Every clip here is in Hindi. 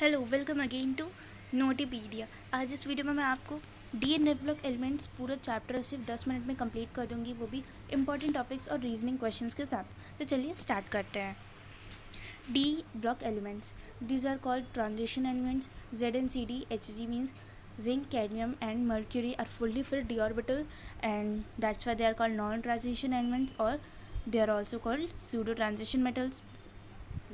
Hello, welcome again to Notipedia. आज इस वीडियो में मैं आपको D N F block elements पूरा चैप्टर सिर्फ 10 मिनट में कंप्लीट कर दूंगी, वो भी इंपॉर्टेंट टॉपिक्स और रीजनिंग क्वेश्चंस के साथ। तो चलिए स्टार्ट करते हैं। D block elements, these are called transition elements. Z and C D H G means zinc, cadmium and mercury are fully filled d orbital, and that's why they are called non-transition elements, or they are also called pseudo transition metals.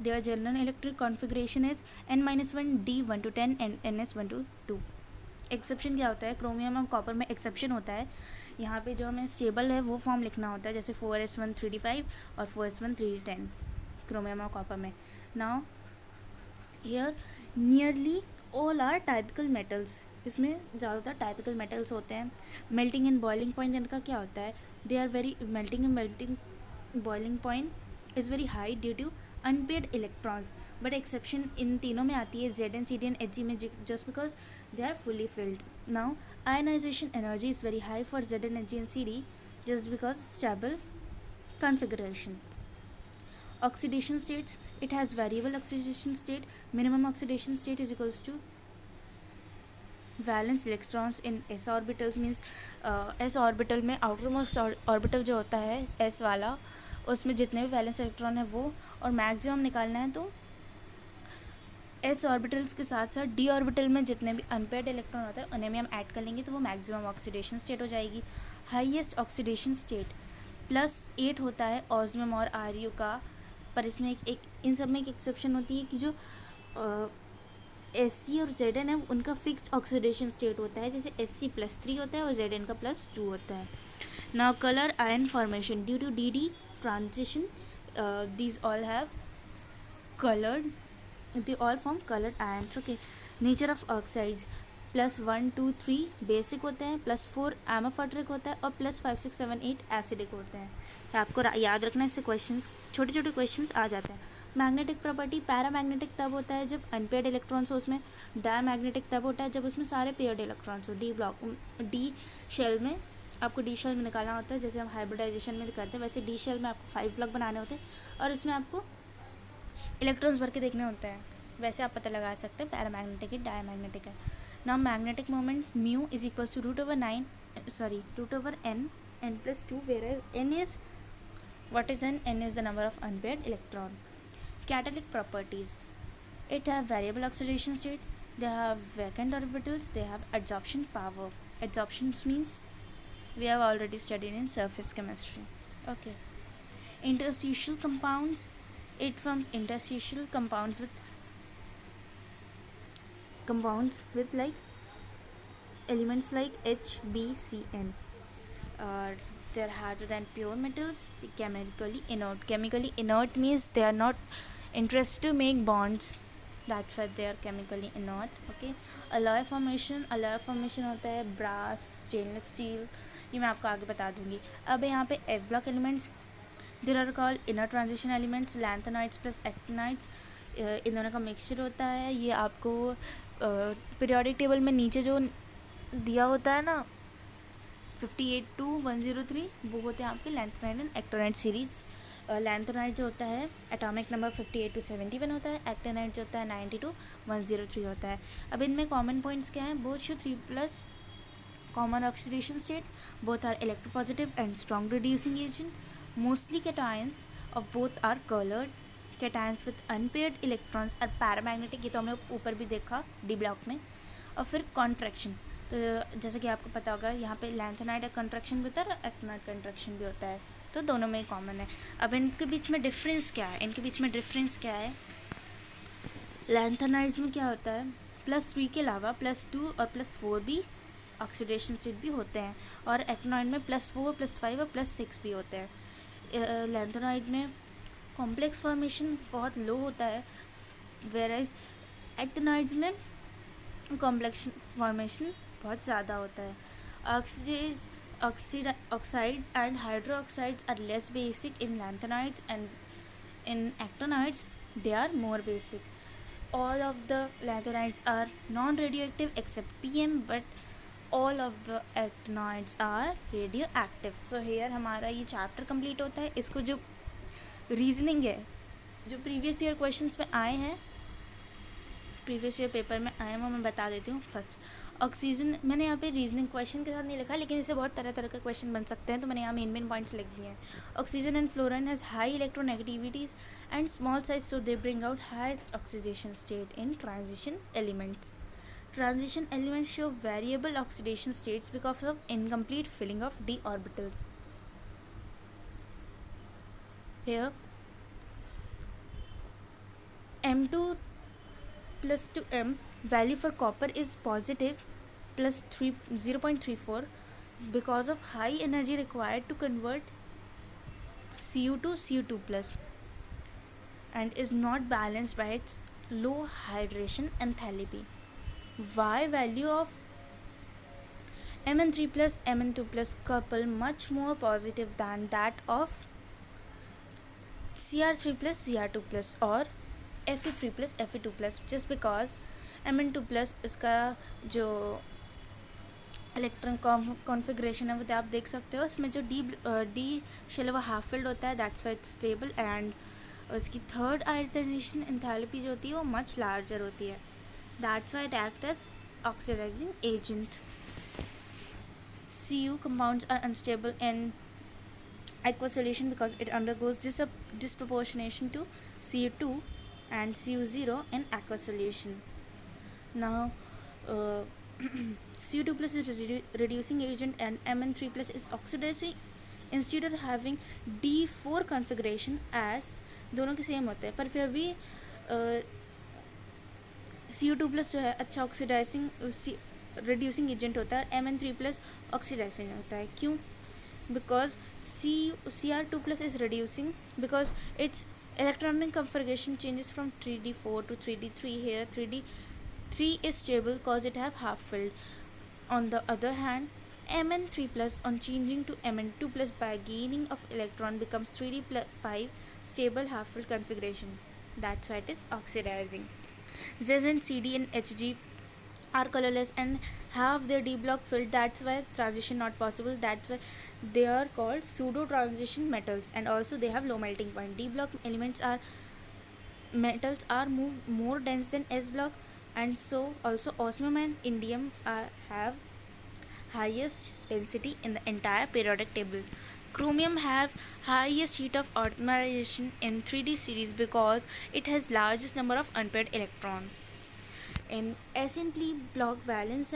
Their general electric configuration is n-1 d 1 to 10 and ns 1 to 2. Exception क्या होता है? क्रोमियम और कॉपर में एक्सेप्शन होता है। यहाँ पे जो हमें स्टेबल है वो फॉर्म लिखना होता है, जैसे 4s1 3d5 और 4s1 3d10 क्रोमियम और कॉपर में। Now here nearly all are typical metals, इसमें ज़्यादातर टाइपिकल मेटल्स होते हैं। मेल्टिंग एंड बॉइलिंग पॉइंट इनका क्या होता है? They are very melting boiling point is very high due to unpaired electrons, but exception in तीनों में आती है, Z and C D and H G में, just because they are fully filled. Now ionization energy is very high for Z and H G and C D just because stable configuration. Oxidation states, it has variable oxidation state. Minimum oxidation state is equals to valence electrons in S orbitals, means S orbital में आउटर मोस्ट ऑर्बिटल जो होता है एस वाला, उसमें जितने भी वैलेंस इलेक्ट्रॉन है वो, और मैक्सिमम निकालना है तो एस ऑर्बिटल्स के साथ साथ डी ऑर्बिटल में जितने भी अनपेयर्ड इलेक्ट्रॉन होता है उन्हें भी हम ऐड कर लेंगे तो वो मैक्सिमम ऑक्सीडेशन स्टेट हो जाएगी. हाईएस्ट ऑक्सीडेशन स्टेट +8 होता है ऑस्मियम और आर यू का, पर इसमें एक इन सब में एक एक्सेप्शन होती है कि जो एस सी और जेड एन है उनका फिक्स्ड ऑक्सीडेशन स्टेट होता है, जैसे एस सी +3 होता है और जेड एन का +2 होता है. Now colour ion formation due to d d transition, these all have colored, they all form colored ions. Okay, nature of oxides +1 2 3 basic होते हैं, +4 एमोफेट्रिक होता है और +5 6 7 8 एसिडिक होते हैं. आपको याद रखना, इससे क्वेश्चंस छोटे छोटे क्वेश्चंस आ जाते हैं. मैग्नेटिक प्रॉपर्टी, पैरामैग्नेटिक तब होता है जब अनपेयर्ड इलेक्ट्रॉन्स हो उसमें. डायमैग्नेटिक तब होता है जब उसमें सारे पेयर्ड इलेक्ट्रॉन्स हो. डी ब्लॉक डी शेल में आपको डी शेल में निकालना होता है, जैसे हम हाइब्रिडाइजेशन में करते हैं वैसे डी शेल में आपको 5 ब्लॉक बनाने होते हैं और इसमें आपको इलेक्ट्रॉन्स भर के देखने होते हैं. वैसे आप पता लगा सकते हैं पैरामैग्नेटिक है डायमैग्नेटिक है. Now magnetic moment mu is equals to √n n+2, whereas n is what is n? n is the number of unpaired electron. Catalytic properties, it have variable oxidation state, they have vacant orbitals, they have adsorption power. Adsorptions means we have already studied in surface chemistry. Okay. Interstitial compounds, it forms interstitial compounds with like elements like H, B, C, N. They are harder than pure metals. Chemically inert means they are not interested to make bonds, that's why they are chemically inert. Okay. alloy formation होता है brass, stainless steel, ये मैं आपको आगे बता दूंगी. अब यहाँ पे F block elements, there are called inner transition elements, lanthanides plus actinides, इन दोनों का मिक्सचर होता है. ये आपको पीरियोडिक टेबल में नीचे जो दिया होता है ना 58 to 103, वो होते हैं आपके lanthanide and actinide series. Lanthanide जो होता है एटॉमिक नंबर 58 to 71 होता है, एक्टिनाइड जो होता है 90 to 103 होता है. अब इनमें कॉमन पॉइंट्स क्या हैं? Both show 3+ common oxidation state, both are electropositive and strong reducing agent. Mostly cations of both are colored. cations with unpaired electrons are paramagnetic, ये तो हमने ऊपर भी देखा डी ब्लॉक में. और फिर कॉन्ट्रैक्शन, तो जैसे कि आपको पता होगा यहाँ पे लैंथेनाइड कंट्रैक्शन भी होता है और एक्टिनाइड कंट्रैक्शन भी होता है, तो दोनों में ही कॉमन है. अब इनके बीच में डिफरेंस क्या है? लैंथेनाइड्स में क्या होता है, +3 के अलावा +2 और +4 भी ऑक्सीडेशन स्टेट भी होते हैं, और एक्टिनाइड में +4 +5 और +6 भी होते हैं. लैंथेनाइड में कॉम्प्लेक्स फॉर्मेशन बहुत लो होता है, वेराइज एक्टिनाइड्स में कॉम्प्लेक्स फॉर्मेशन बहुत ज़्यादा होता है. oxides and hydroxides are less basic in lanthanides, and in actinides they are more basic. All of the lanthanides are non-radioactive except PM, but all of the actinides are radioactive. So here हमारा ये चैप्टर कंप्लीट होता है. इसको जो रीजनिंग है, जो प्रीवियस ईयर क्वेश्चंस में आए हैं प्रीवियस ईयर पेपर में आए हैं वो मैं बता देती हूँ। फर्स्ट, ऑक्सीजन, मैंने यहाँ पे रीजनिंग क्वेश्चन के साथ नहीं लिखा, लेकिन इससे बहुत तरह तरह के क्वेश्चन बन सकते हैं, तो मैंने यहाँ मेन पॉइंट्स लिख दिए हैं। Oxygen and fluorine has high electronegativities and small size, so they bring out highest oxidation state in transition elements. Transition elements show variable oxidation states because of incomplete filling of d orbitals. Here, M2 plus to M value for copper is positive plus 0.34 because of high energy required to convert Cu to Cu2 plus, and is not balanced by its low hydration enthalpy. Y value of Mn3 plus Mn2 plus couple much more positive than that of Cr3 plus Cr2 plus or Fe3 plus Fe2 plus, just because Mn2 plus इसका जो इलेक्ट्रॉन कॉन्फ़िगरेशन है वो आप देख सकते हो, उसमें जो डी शेल वो हाफ फिल्ड होता है, that's why it's stable, and उसकी थर्ड आयोनाइजेशन एंथैल्पी जो होती है वो मच लार्जर होती है, that's why it act as oxidising agent. Cu compounds are unstable in aqueous solution because it undergoes disproportionation to Cu2 and Cu0 in aqueous solution. Now, Cu2 plus is reducing agent and Mn3 plus is oxidizing. Instead of having D4 configuration as दोनों के सेम होते हैं, पर फिर भी Cu2 plus जो है अच्छा ऑक्सीडाइजिंग रिड्यूसिंग एजेंट होता है, Mn3 प्लस ऑक्सीडाइजिंग होता है. क्यों? Because Cr2 plus is reducing because its electronic configuration changes from 3d4 to 3d3. Here 3d3 is stable because it have half filled. On the other hand, Mn3 plus on changing to Mn2 plus by gaining of electron becomes 3d5 stable half filled configuration. That's why it is oxidizing. Z and Cd and Hg are colorless and have their d block filled, that's why transition not possible, that's why they are called pseudo transition metals, and also they have low melting point. D block elements are metals are more dense than S block, and so also osmium and indium have highest density in the entire periodic table. Chromium have highest heat of atomization in 3d series because it has largest number of unpaired electron. In S and P block, valence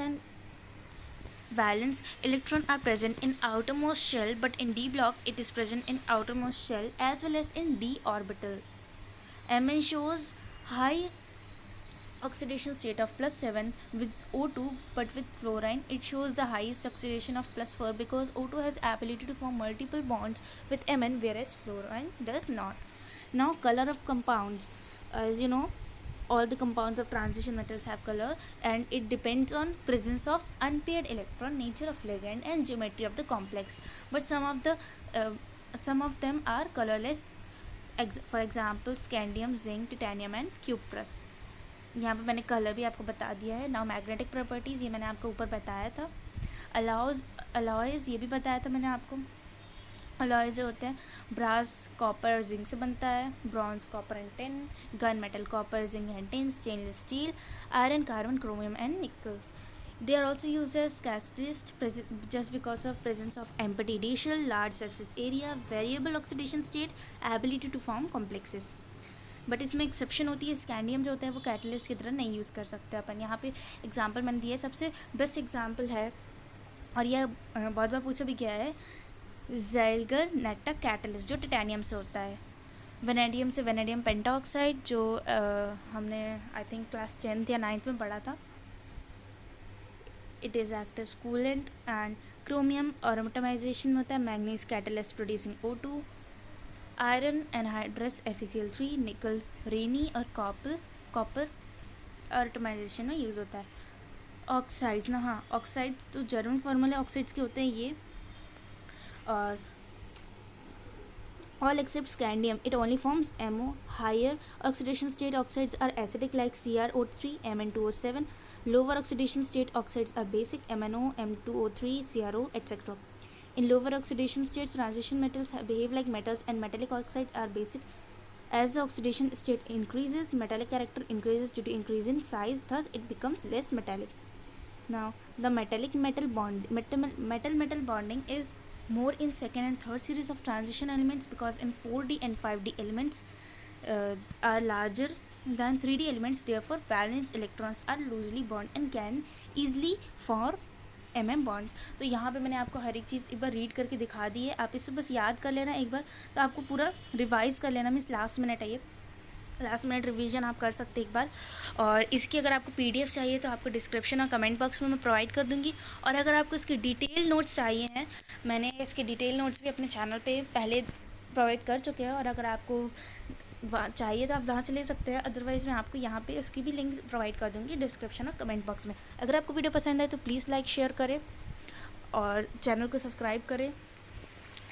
electron are present in outermost shell, but in D block it is present in outermost shell as well as in d orbital. Mn shows high oxidation state of +7 with O2, but with fluorine it shows the highest oxidation of +4 because O2 has ability to form multiple bonds with Mn, whereas fluorine does not. Now, color of compounds. As you know, all the compounds of transition metals have color, and it depends on presence of unpaired electron, nature of ligand, and geometry of the complex. But some of them are colorless. For example, scandium, zinc, titanium, and cuprous. यहाँ पे मैंने कलर भी आपको बता दिया है. नाउ मैग्नेटिक प्रॉपर्टीज़, ये मैंने आपको ऊपर बताया था. अलॉयज़ ये भी बताया था मैंने आपको. अलॉय जो होते हैं ब्रास, कॉपर और जिंक से बनता है. Bronze, copper and tin. Gun metal, copper, zinc and tin. Stainless steel, iron, carbon, chromium and निकल. They are also used as catalyst just because of presence of empty d shell, large surface area, variable oxidation state, ability to form complexes. But इसमें एक्सेप्शन होती है. स्कैंडियम जो होता है वो कैटलिस्ट की तरह नहीं यूज़ कर सकते अपन. यहाँ पे एग्जांपल मैंने दिया है, सबसे बेस्ट एग्जांपल है, और यह बहुत बार पूछा भी गया है, ज़ाइलगर नेटा कैटलिस्ट जो टिटेनियम से होता है. वेनेडियम से वेनेडियम पेंटाऑक्साइड जो हमने आई थिंक क्लास 10th या 9th में पढ़ा था. It is act as coolant. And chromium और एटमाइजेशन होता है manganese catalyst producing O2. Iron anhydrous FeCl3. Nickel रेनी और कॉपर और एटमाइजेशन में यूज़ होता है. ऑक्साइड्स ना, हाँ ऑक्साइड्स तो जर्मन फॉर्मूले ऑक्साइड्स के होते हैं ये. और all except scandium, it only forms MO. Higher oxidation state oxides are acidic like CrO3, Mn2O7. Lower oxidation state oxides are basic, MnO, M2O3, CrO, etc. In lower oxidation states, transition metals behave like metals and metallic oxides are basic. As the oxidation state increases, metallic character increases due to increase in size, thus it becomes less metallic. Now, the metal bonding is more in second and third series of transition elements, because in 4D and 5D elements are larger than 3D elements. Therefore, valence electrons are loosely bonded and can easily form bonds. तो यहाँ पे मैंने आपको हर एक चीज़ एक बार रीड करके दिखा दी है, आप इसे बस याद कर लेना एक बार, तो आपको पूरा रिवाइज कर लेना। मीन्स लास्ट मिनट है ये, लास्ट मिनट रिवीजन आप कर सकते एक बार। और इसकी अगर आपको पीडीएफ चाहिए तो आपको डिस्क्रिप्शन और कमेंट बॉक्स में मैं प्रोवाइड कर दूँगी। और अगर आपको इसके डिटेल नोट्स चाहिए हैं, मैंने इसके डिटेल नोट्स भी अपने चैनल पे पहले प्रोवाइड कर चुके हैं, और अगर आपको चाहिए तो आप वहाँ से ले सकते हैं। अदरवाइज़ मैं आपको यहाँ पे उसकी भी लिंक प्रोवाइड कर दूँगी डिस्क्रिप्शन और कमेंट बॉक्स में। अगर आपको वीडियो पसंद आए तो प्लीज़ लाइक शेयर करें और चैनल को सब्सक्राइब करें।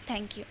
Thank you.